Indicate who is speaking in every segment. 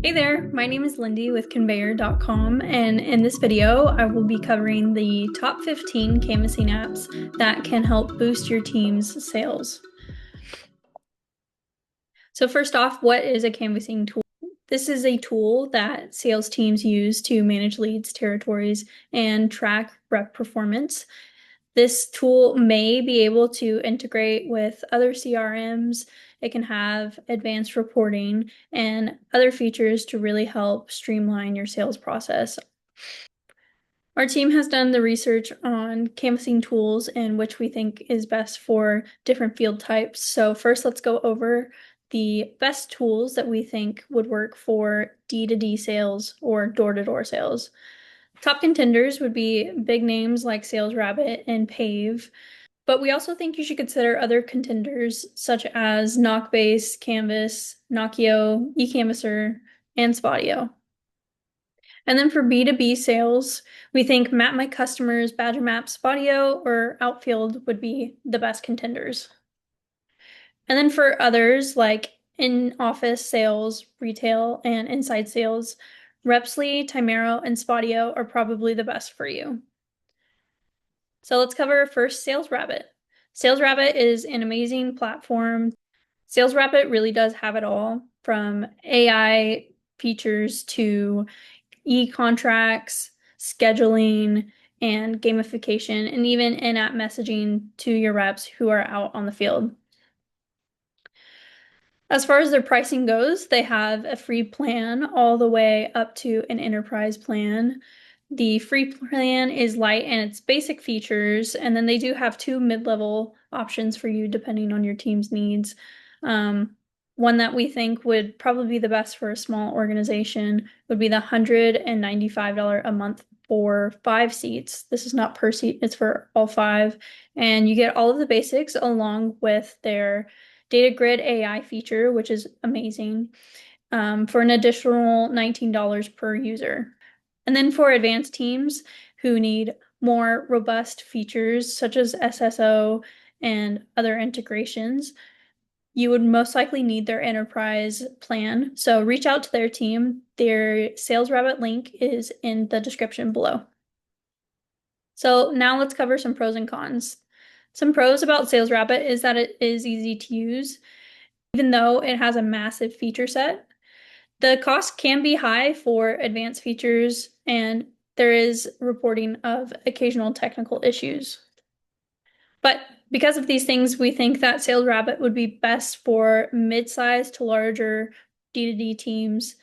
Speaker 1: Hey there, my name is Lindy with ConveYour.com, and in this video, I will be covering the top 15 canvassing apps that can help boost your team's sales. So first off, what is a canvassing tool? This is a tool that sales teams use to manage leads, territories, and track rep performance. This tool may be able to integrate with other CRMs. It can have advanced reporting and other features to really help streamline your sales process. Our team has done the research on canvassing tools and which we think is best for different field types. So first, let's go over the best tools that we think would work for D2D sales or door-to-door sales. Top contenders would be big names like SalesRabbit and Paiv, but we also think you should consider other contenders such as Knockbase, Canvas, Knockio, Ecanvasser, and Spotio. And then for B2B sales, we think MapMyCustomers, Badger Map, Spotio, or Outfield would be the best contenders. And then for others like in-office sales, retail, and inside sales, Repsly, Timeero, and Spotio are probably the best for you. So let's cover first SalesRabbit. SalesRabbit is an amazing platform. SalesRabbit really does have it all, from AI features to e-contracts, scheduling, and gamification, and even in-app messaging to your reps who are out on the field. As far as their pricing goes, they have a free plan all the way up to an enterprise plan. The free plan is light and its basic features, and then they do have two mid-level options for you depending on your team's needs. One that we think would probably be the best for a small organization would be the $195 a month for 5 seats. This is not per seat, it's for all 5. And you get all of the basics along with their data grid AI feature, which is amazing, for an additional $19 per user. And then for advanced teams who need more robust features such as SSO and other integrations, you would most likely need their enterprise plan. So reach out to their team. Their SalesRabbit link is in the description below. So now let's cover some pros and cons. Some pros about SalesRabbit is that it is easy to use, even though it has a massive feature set. The cost can be high for advanced features, and there is reporting of occasional technical issues. But because of these things, we think that SalesRabbit would be best for mid-sized to larger D2D teams,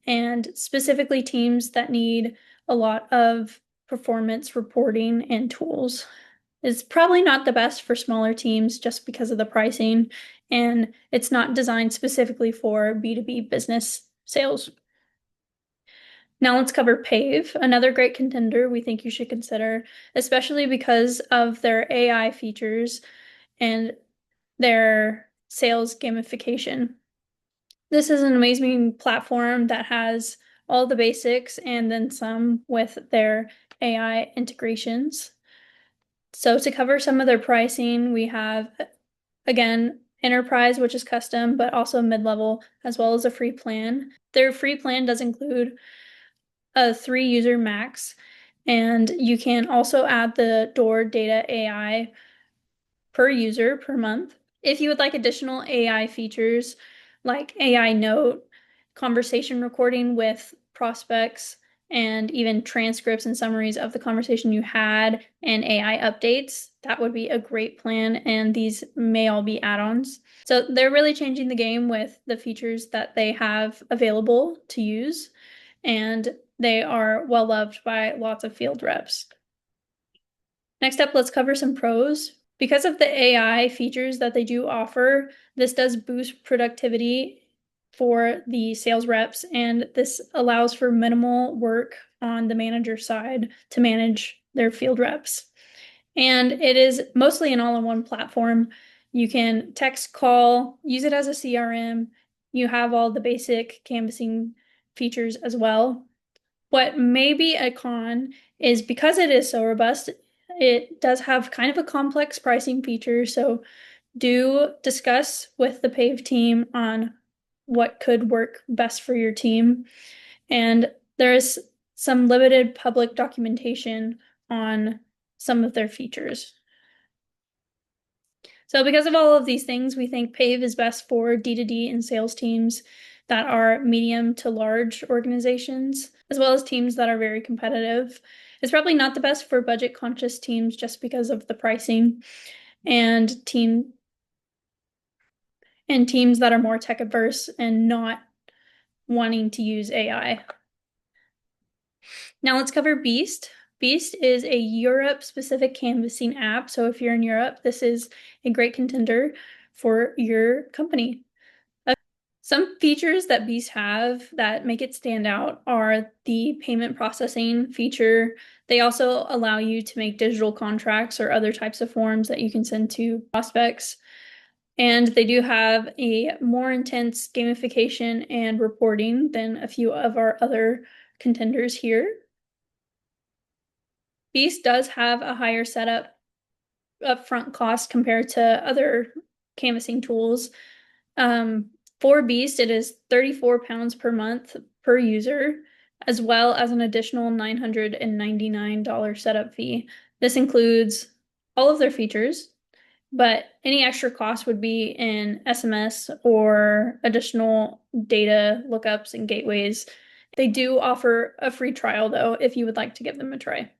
Speaker 1: and specifically teams that need a lot of performance reporting and tools. It's probably not the best for smaller teams just because of the pricing, and it's not designed specifically for B2B business sales. Now let's cover Paiv, another great contender we think you should consider, especially because of their AI features and their sales gamification. This is an amazing platform that has all the basics and then some with their AI integrations. So to cover some of their pricing, we have, again, Enterprise, which is custom, but also mid-level, as well as a free plan. Their free plan does include a 3-user max, and you can also add the door data AI per user per month. If you would like additional AI features like AI note, conversation recording with prospects, and even transcripts and summaries of the conversation you had and AI updates, that would be a great plan, and these may all be add-ons. So they're really changing the game with the features that they have available to use, and they are well loved by lots of field reps. Next up, let's cover some pros. Because of the AI features that they do offer, this does boost productivity for the sales reps, and this allows for minimal work on the manager side to manage their field reps. And it is mostly an all-in-one platform. You can text, call, use it as a CRM. You have all the basic canvassing features as well. What may be a con is because it is so robust, it does have kind of a complex pricing feature, so do discuss with the Paiv team on what could work best for your team. And there is some limited public documentation on some of their features. So because of all of these things, we think Paiv is best for D2D and sales teams that are medium to large organizations, as well as teams that are very competitive. It's probably not the best for budget conscious teams just because of the pricing, and teams that are more tech averse and not wanting to use AI. Now let's cover Beest. Beest is a Europe-specific canvassing app. So if you're in Europe, this is a great contender for your company. Some features that Beest have that make it stand out are the payment processing feature. They also allow you to make digital contracts or other types of forms that you can send to prospects. And they do have a more intense gamification and reporting than a few of our other contenders here. Beest does have a higher setup upfront cost compared to other canvassing tools. For Beest, it is £34 per month per user, as well as an additional $999 setup fee. This includes all of their features, but any extra cost would be in SMS or additional data lookups and gateways. They do offer a free trial, though, if you would like to give them a try.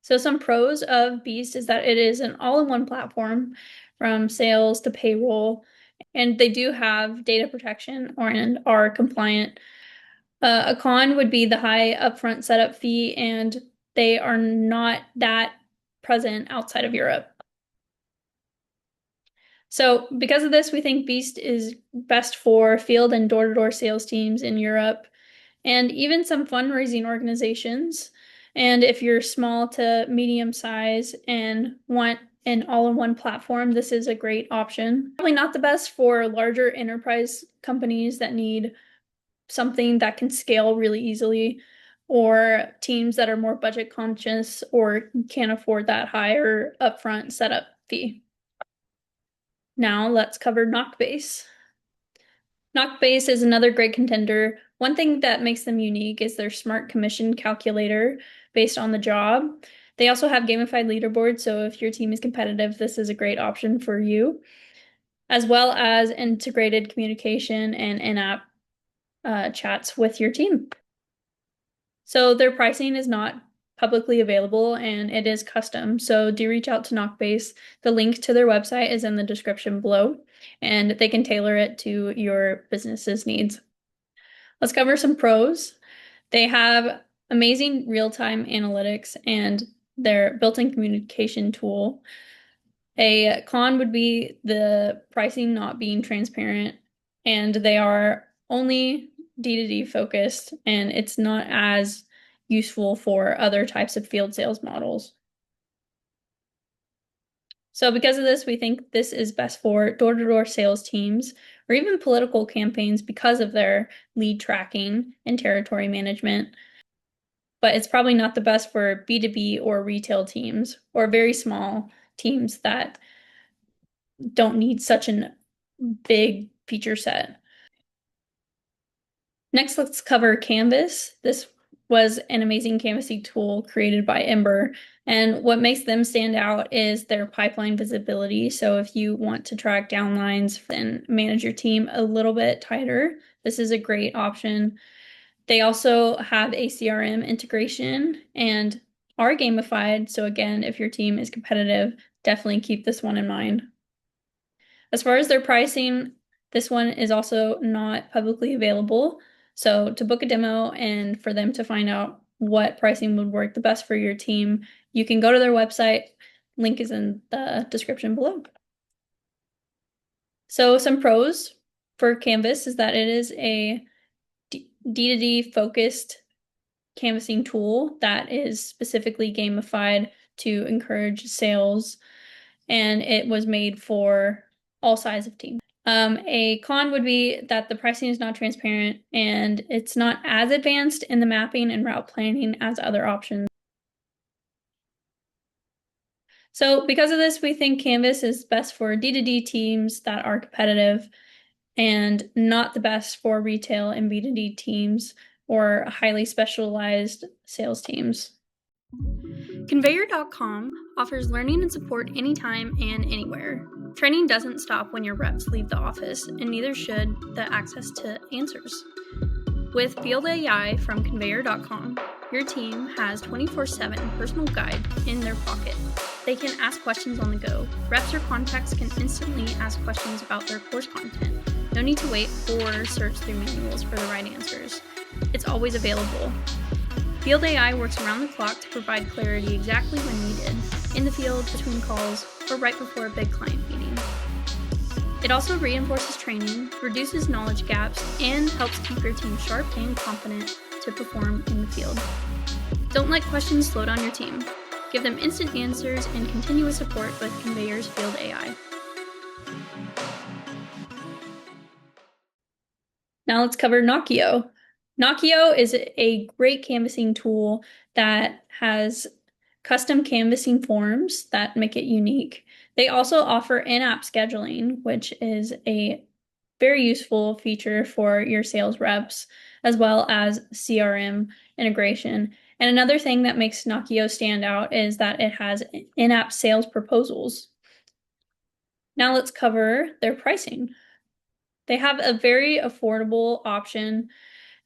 Speaker 1: So some pros of Beest is that it is an all-in-one platform from sales to payroll, and they do have data protection and are compliant. A con would be the high upfront setup fee, and they are not that present outside of Europe. So because of this, we think Beest is best for field and door-to-door sales teams in Europe, and even some fundraising organizations. And if you're small to medium size and want an all-in-one platform, this is a great option. Probably not the best for larger enterprise companies that need something that can scale really easily, or teams that are more budget conscious or can't afford that higher upfront setup fee. Now let's cover Knockbase. Knockbase is another great contender. One thing that makes them unique is their smart commission calculator based on the job. They also have gamified leaderboards, so if your team is competitive, this is a great option for you, as well as integrated communication and in-app chats with your team. So their pricing is not publicly available and it is custom, so do reach out to Knockbase. The link to their website is in the description below, and they can tailor it to your business's needs. Let's cover some pros. They have amazing real-time analytics and their built-in communication tool. A con would be the pricing not being transparent, and they are only D2D focused, and it's not as useful for other types of field sales models. So because of this, we think this is best for door-to-door sales teams or even political campaigns because of their lead tracking and territory management. But it's probably not the best for B2B or retail teams or very small teams that don't need such a big feature set. Next, let's cover Canvas. This was an amazing canvassing tool created by Ember. And what makes them stand out is their pipeline visibility. So if you want to track downlines and manage your team a little bit tighter, this is a great option. They also have a CRM integration and are gamified. So again, if your team is competitive, definitely keep this one in mind. As far as their pricing, this one is also not publicly available. So to book a demo and for them to find out what pricing would work the best for your team, you can go to their website. Link is in the description below. So some pros for Canvas is that it is a D2D focused canvassing tool that is specifically gamified to encourage sales, and it was made for all sizes of teams. A con would be that the pricing is not transparent and it's not as advanced in the mapping and route planning as other options. So because of this, we think Canvas is best for D2D teams that are competitive and not the best for retail and B2D teams or highly specialized sales teams. ConveYour.com offers learning and support anytime and anywhere. Training doesn't stop when your reps leave the office, and neither should the access to answers. With Field AI from ConveYour.com, your team has 24/7 personal guide in their pocket. They can ask questions on the go. Reps or contacts can instantly ask questions about their course content. No need to wait or search through manuals for the right answers. It's always available. Field AI works around the clock to provide clarity exactly when needed, in the field, between calls, or right before a big client meeting. It also reinforces training, reduces knowledge gaps, and helps keep your team sharp and confident to perform in the field. Don't let questions slow down your team. Give them instant answers and continuous support with ConveYour's Field AI. Now let's cover Knockio. Knockio is a great canvassing tool that has custom canvassing forms that make it unique. They also offer in-app scheduling, which is a very useful feature for your sales reps, as well as CRM integration. And another thing that makes Knockio stand out is that it has in-app sales proposals. Now let's cover their pricing. They have a very affordable option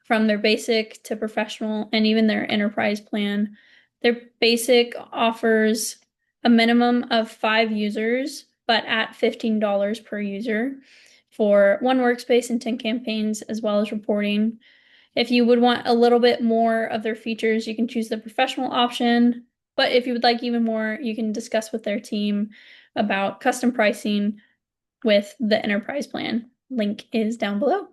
Speaker 1: from their basic to professional and even their enterprise plan. Their basic offers a minimum of 5 users, but at $15 per user for 1 workspace and 10 campaigns, as well as reporting. If you would want a little bit more of their features, you can choose the professional option. But if you would like even more, you can discuss with their team about custom pricing with the enterprise plan. Link is down below.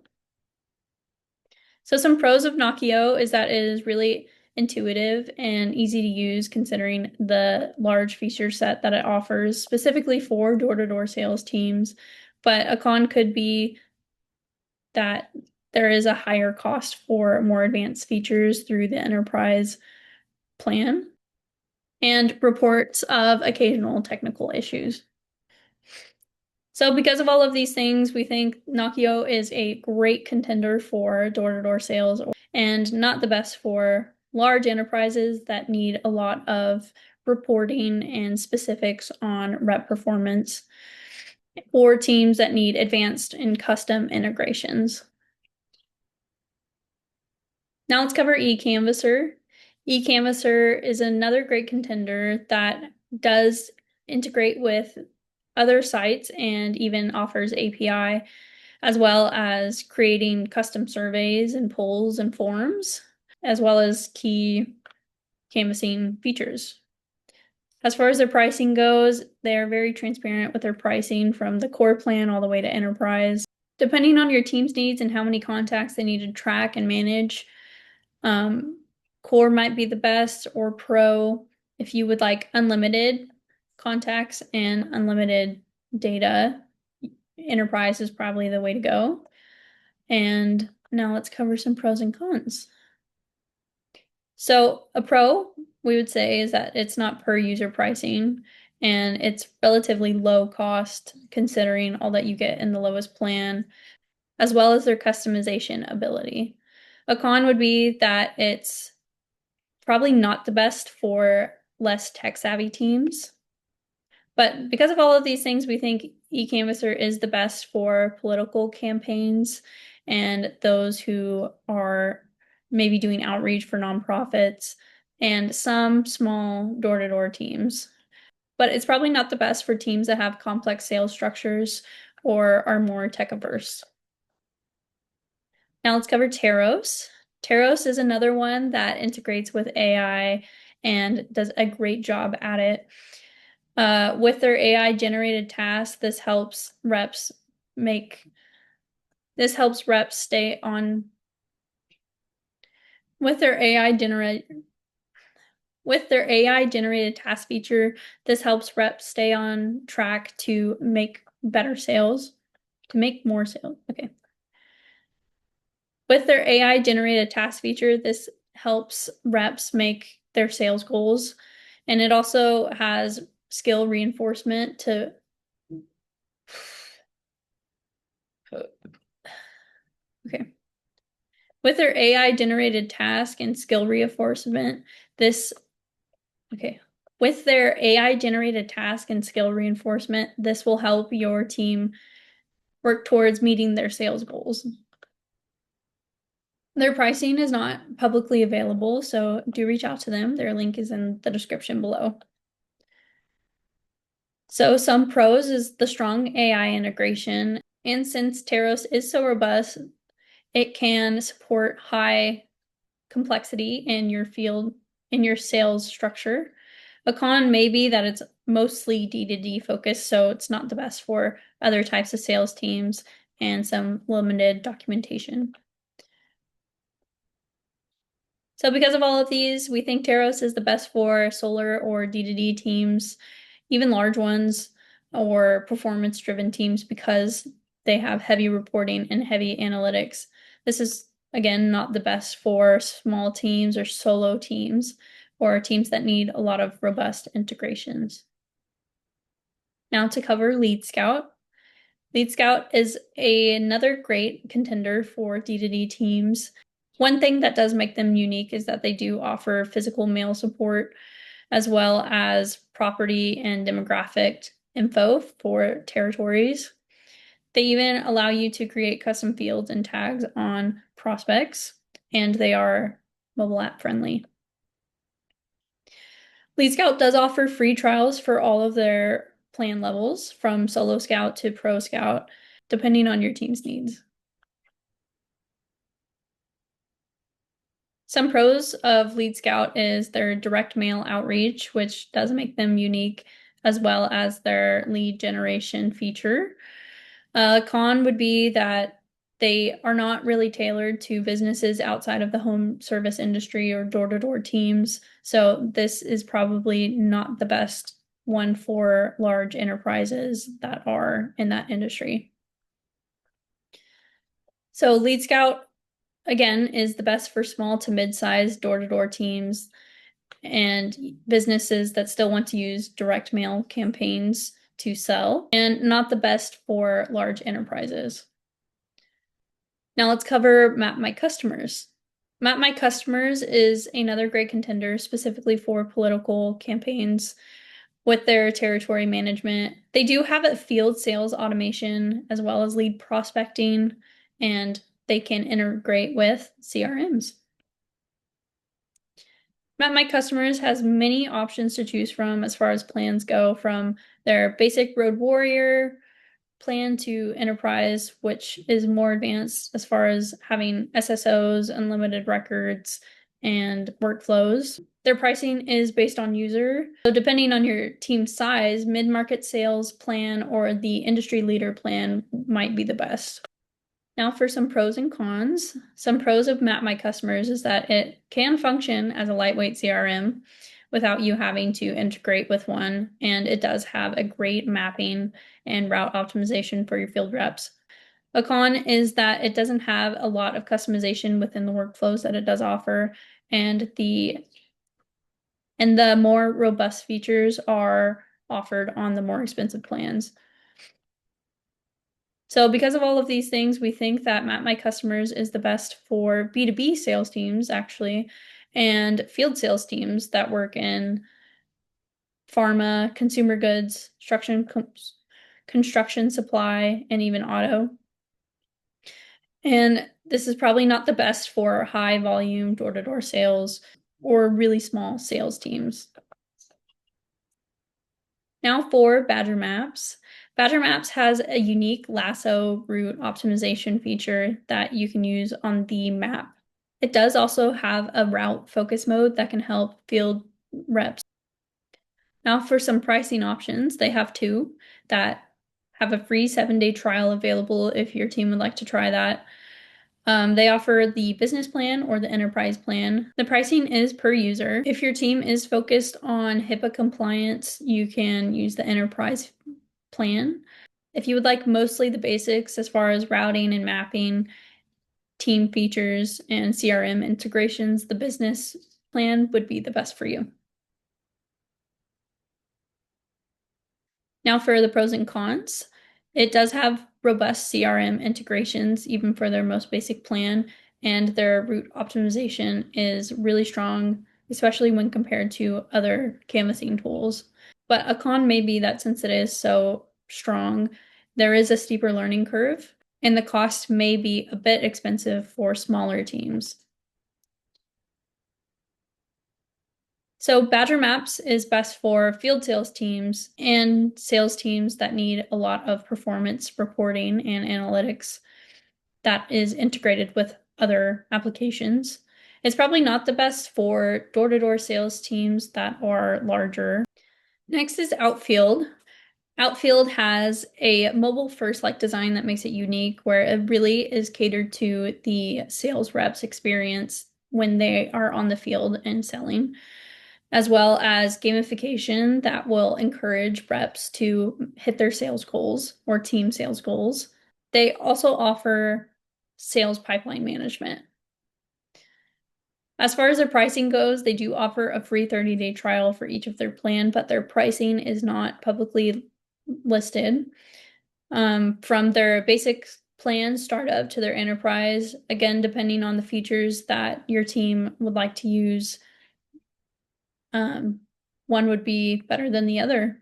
Speaker 1: So some pros of Knockio is that it is really intuitive and easy to use considering the large feature set that it offers specifically for door-to-door sales teams. But a con could be that there is a higher cost for more advanced features through the enterprise plan and reports of occasional technical issues. So because of all of these things, we think Knockio is a great contender for door-to-door sales and not the best for large enterprises that need a lot of reporting and specifics on rep performance or teams that need advanced and custom integrations. Now let's cover Ecanvasser. Ecanvasser is another great contender that does integrate with other sites and even offers API, as well as creating custom surveys and polls and forms, as well as key canvassing features. As far as their pricing goes, they're very transparent with their pricing from the core plan all the way to enterprise. Depending on your team's needs and how many contacts they need to track and manage, core might be the best, or pro if you would like unlimited contacts and unlimited data. Enterprise is probably the way to go. And now let's cover some pros and cons. So a pro, we would say, is that it's not per user pricing and it's relatively low cost considering all that you get in the lowest plan, as well as their customization ability. A con would be that it's probably not the best for less tech-savvy teams. But because of all of these things, we think Ecanvasser is the best for political campaigns and those who are maybe doing outreach for nonprofits and some small door-to-door teams. But it's probably not the best for teams that have complex sales structures or are more tech-averse. Now let's cover Terros. Terros is another one that integrates with AI and does a great job at it. With their AI generated tasks, this helps reps stay on with their AI generated task feature. This helps reps stay on track to make better sales, to make more sales. Okay. With their AI generated task feature, this helps reps make their sales goals. And it also has skill reinforcement to okay. With their AI generated task and skill reinforcement, this okay. With their AI generated task and skill reinforcement, this will help your team work towards meeting their sales goals. Their pricing is not publicly available, so do reach out to them. Their link is in the description below. So some pros is the strong AI integration, and since Terros is so robust, it can support high complexity in your field, in your sales structure. A con may be that it's mostly D2D focused, so it's not the best for other types of sales teams and some limited documentation. So because of all of these, we think Terros is the best for solar or D2D teams, even large ones or performance-driven teams because they have heavy reporting and heavy analytics. This is, again, not the best for small teams or solo teams or teams that need a lot of robust integrations. Now to cover LeadScout. LeadScout is another great contender for D2D teams. One thing that does make them unique is that they do offer physical mail support as well as property and demographic info for territories. They even allow you to create custom fields and tags on prospects, and they are mobile app friendly. LeadScout does offer free trials for all of their plan levels, from Solo Scout to Pro Scout, depending on your team's needs. Some pros of LeadScout is their direct mail outreach, which does make them unique, as well as their lead generation feature. Con would be that they are not really tailored to businesses outside of the home service industry or door-to-door teams. So this is probably not the best one for large enterprises that are in that industry. So LeadScout, again, is the best for small to mid-sized door-to-door teams and businesses that still want to use direct mail campaigns to sell, and not the best for large enterprises. Now let's cover MapMyCustomers. MapMyCustomers is another great contender specifically for political campaigns with their territory management. They do have a field sales automation as well as lead prospecting, and they can integrate with CRMs. MapMyCustomers has many options to choose from as far as plans go, from their basic Road Warrior plan to Enterprise, which is more advanced as far as having SSOs, unlimited records, and workflows. Their pricing is based on user. So depending on your team size, mid-market sales plan or the industry leader plan might be the best. Now for some pros and cons. Some pros of MapMyCustomers is that it can function as a lightweight CRM without you having to integrate with one, and it does have a great mapping and route optimization for your field reps. A con is that it doesn't have a lot of customization within the workflows that it does offer, and the more robust features are offered on the more expensive plans. So because of all of these things, we think that MapMyCustomers is the best for B2B sales teams, actually, and field sales teams that work in pharma, consumer goods, construction supply, and even auto. And this is probably not the best for high volume door-to-door sales or really small sales teams. Now for Badger Maps. Badger Maps has a unique lasso route optimization feature that you can use on the map. It does also have a route focus mode that can help field reps. Now for some pricing options, they have two that have a free 7-day trial available if your team would like to try that. They offer the business plan or the enterprise plan. The pricing is per user. If your team is focused on HIPAA compliance, you can use the enterprise plan. If you would like mostly the basics as far as routing and mapping, team features, and CRM integrations, the business plan would be the best for you. Now for the pros and cons, it does have robust CRM integrations, even for their most basic plan, and their route optimization is really strong, especially when compared to other canvassing tools. But a con may be that since it is so strong, there is a steeper learning curve, and the cost may be a bit expensive for smaller teams. So Badger Maps is best for field sales teams and sales teams that need a lot of performance reporting and analytics that is integrated with other applications. It's probably not the best for door-to-door sales teams that are larger. Next is Outfield. Outfield has a mobile-first like design that makes it unique, where it really is catered to the sales reps experience when they are on the field and selling, as well as gamification that will encourage reps to hit their sales goals or team sales goals. They also offer sales pipeline management. As far as their pricing goes, they do offer a free 30-day trial for each of their plan, but their pricing is not publicly listed. From their basic plan startup to their enterprise, again, depending on the features that your team would like to use, one would be better than the other.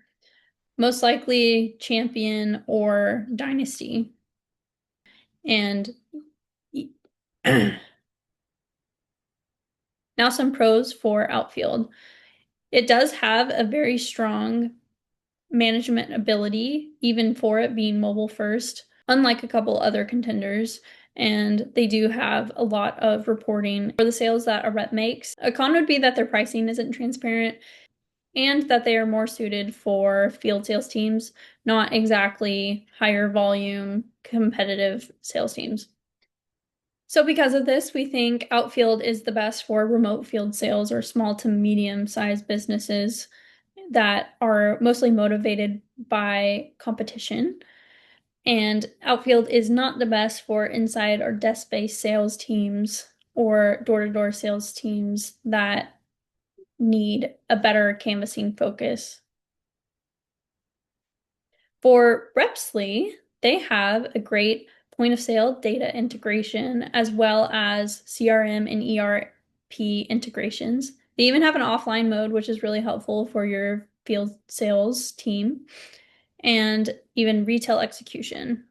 Speaker 1: Most likely Champion or Dynasty. And now some pros for Outfield. It does have a very strong management ability, even for it being mobile first, unlike a couple other contenders. And they do have a lot of reporting for the sales that a rep makes. A con would be that their pricing isn't transparent and that they are more suited for field sales teams, not exactly higher volume competitive sales teams. So because of this, we think Outfield is the best for remote field sales or small to medium-sized businesses that are mostly motivated by competition. And Outfield is not the best for inside or desk-based sales teams or door-to-door sales teams that need a better canvassing focus. For Repsly, they have a great point of sale data integration as well as CRM and ERP integrations. They even have an offline mode, which is really helpful for your field sales team, and even retail execution.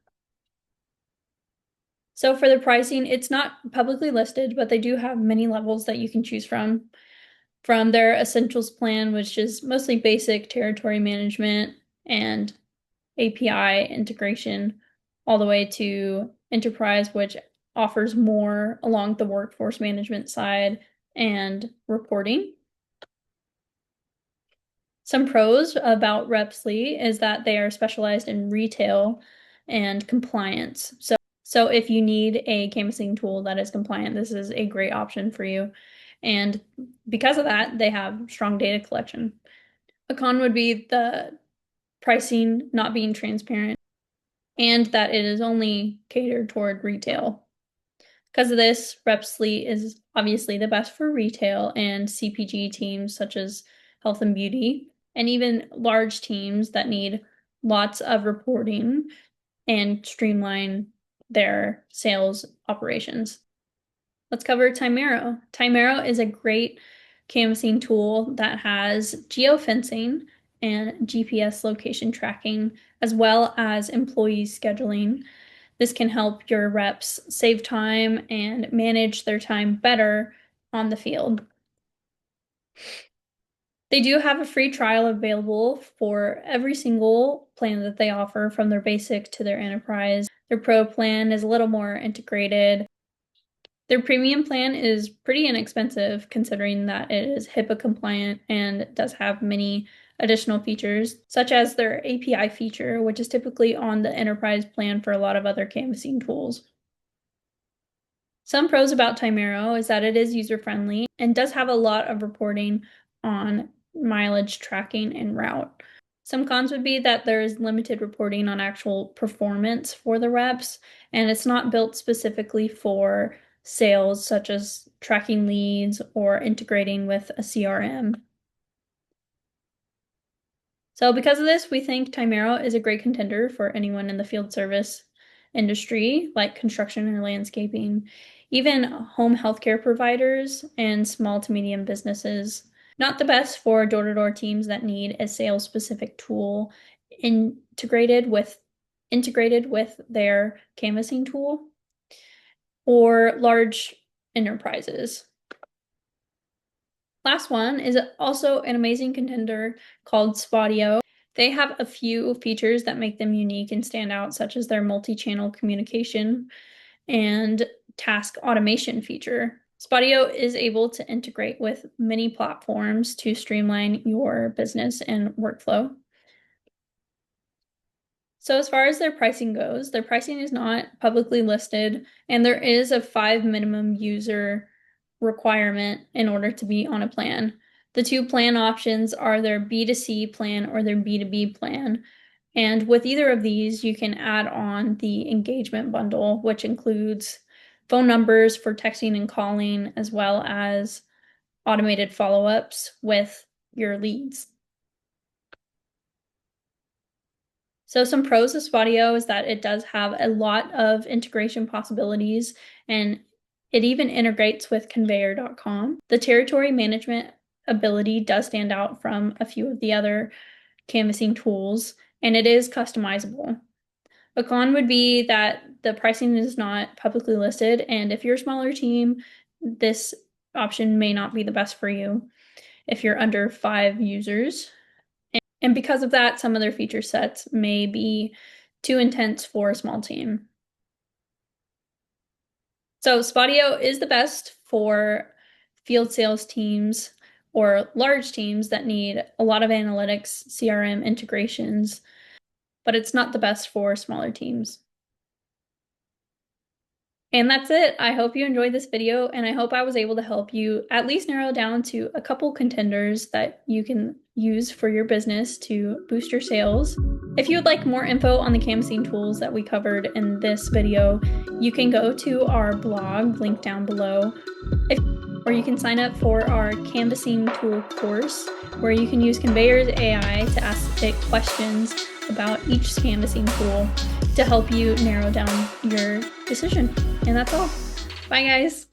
Speaker 1: So for the pricing, it's not publicly listed, but they do have many levels that you can choose from. From their Essentials plan, which is mostly basic territory management and API integration, all the way to Enterprise, which offers more along the workforce management side and reporting. Some pros about Repsly is that they are specialized in retail and compliance. So if you need a canvassing tool that is compliant, this is a great option for you. And because of that, they have strong data collection. A con would be the pricing not being transparent and that it is only catered toward retail. Because of this, Repsly is obviously the best for retail and CPG teams such as health and beauty, and even large teams that need lots of reporting and streamline their sales operations. Let's cover Timeero. Timeero is a great canvassing tool that has geofencing and GPS location tracking, as well as employee scheduling. This can help your reps save time and manage their time better on the field. They do have a free trial available for every single plan that they offer, from their basic to their enterprise. Their pro plan is a little more integrated. Their premium plan is pretty inexpensive considering that it is HIPAA compliant and does have many additional features, such as their API feature, which is typically on the enterprise plan for a lot of other canvassing tools. Some pros about Timeero is that it is user-friendly and does have a lot of reporting on mileage tracking and route. Some cons would be that there is limited reporting on actual performance for the reps, and it's not built specifically for sales, such as tracking leads or integrating with a CRM. So because of this, we think Timeero is a great contender for anyone in the field service industry, like construction or landscaping, even home healthcare providers and small to medium businesses. Not the best for door-to-door teams that need a sales-specific tool integrated with their canvassing tool, or large enterprises. Last one is also an amazing contender called Spotio. They have a few features that make them unique and stand out, such as their multi-channel communication and task automation feature. Spotio is able to integrate with many platforms to streamline your business and workflow. So as far as their pricing goes, their pricing is not publicly listed, and there is a 5 minimum user requirement in order to be on a plan. The two plan options are their B2C plan or their B2B plan. And with either of these, you can add on the engagement bundle, which includes phone numbers for texting and calling, as well as automated follow-ups with your leads. So some pros of Spotio is that it does have a lot of integration possibilities, and it even integrates with ConveYour.com. The territory management ability does stand out from a few of the other canvassing tools, and it is customizable. A con would be that the pricing is not publicly listed, and if you're a smaller team, this option may not be the best for you if you're under 5 users. And because of that, some of their feature sets may be too intense for a small team. So Spotio is the best for field sales teams or large teams that need a lot of analytics, CRM integrations, but it's not the best for smaller teams. And that's it. I hope you enjoyed this video, and I hope I was able to help you at least narrow down to a couple contenders that you can use for your business to boost your sales. If you would like more info on the canvassing tools that we covered in this video, you can go to our blog, linked down below, or you can sign up for our canvassing tool course, where you can use ConveYour's AI to ask it questions about each canvassing tool to help you narrow down your decision. And that's all. Bye, guys.